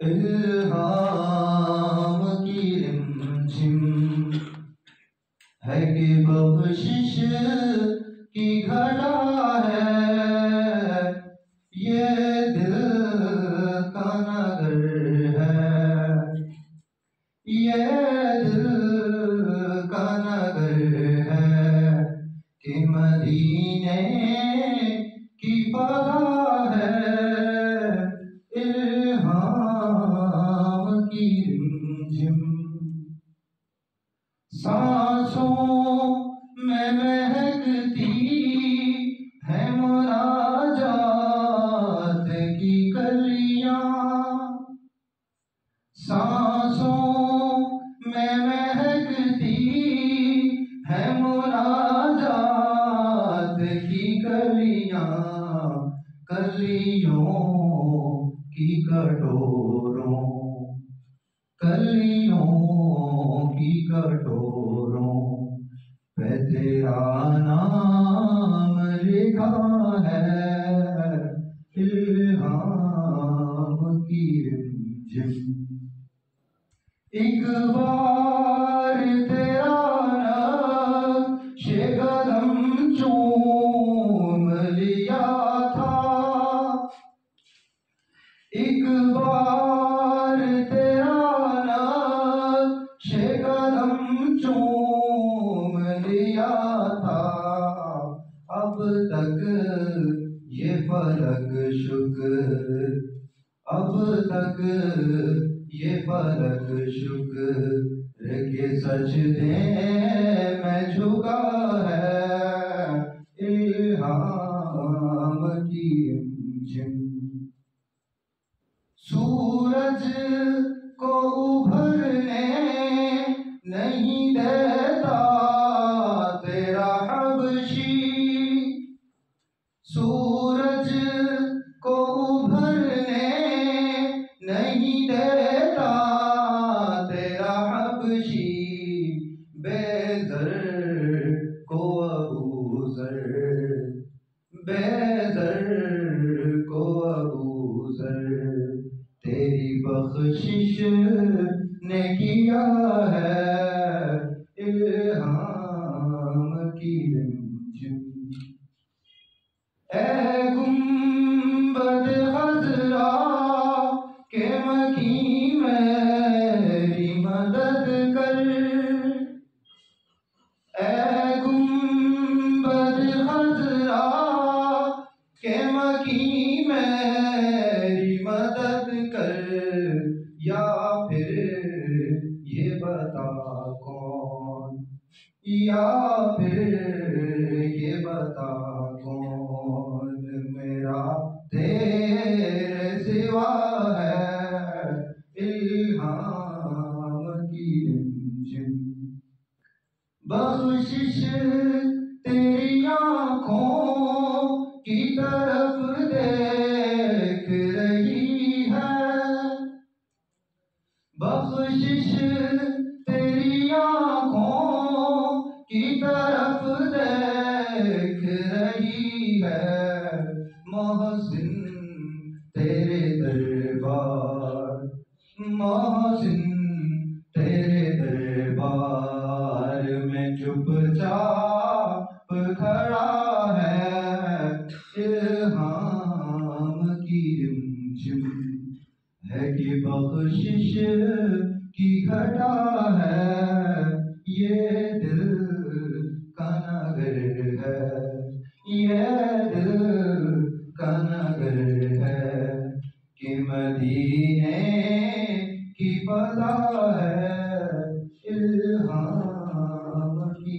इल्हाम की रिमझिम है कि बख्शिश की घटा है, ये दिल का नगर है, ये दिल का नगर है कि मदीने की फजा है। इल्हाम की रिमझिम सांसों में महकती है मुनाजात की कलियां, सांसों में महकती है मुनाजात की कलियां, कलियों की कटोरों, कलियों की कटोरों पे तेरा नाम लिखा है। इल्हाम की रिमझिम एक बार तेरा नक्शे कदम चूम लिया था, एक बार तेरा नक्शे कदम चूम लिया था। अब तक ये फलक शुक्र, अब तक ये फलक शुक्र के सजदे में झुका है। इल्हाम की रिमझिम सूरज को उभरने नहीं देता तेरा हबशी, सूरज को उभरने नहीं देता तेरा हबशी, बेदर को अबूजर, बेदर को अबूजर तेरी बख्शिश ने किया है। इल्हाम की रिमझिम ए गुंबद हज़रा के मकी मेरी मदद कर, ए गुंबद हज़रा के मकी मेरी मदद कर, या फिर ये बता कौन, या फिर ये बता कौन मेरा तेरे सिवा है। इल्हाम की रिमझिम बख्शिश तेरी आँखों की तरफ देख रही है, बख्शिश तेरी आँखों की तरफ देख रही है। मोहसिन तेरे दरबार, मोहसिन तेरे दरबार में चुपचाप खड़ा है। इल्हाम की रिमझिम है कि बख्शिश की घटा है, ये दिल का नगर है, ये दिल का नगर है कि मदीने की फजा है। इल्हाम की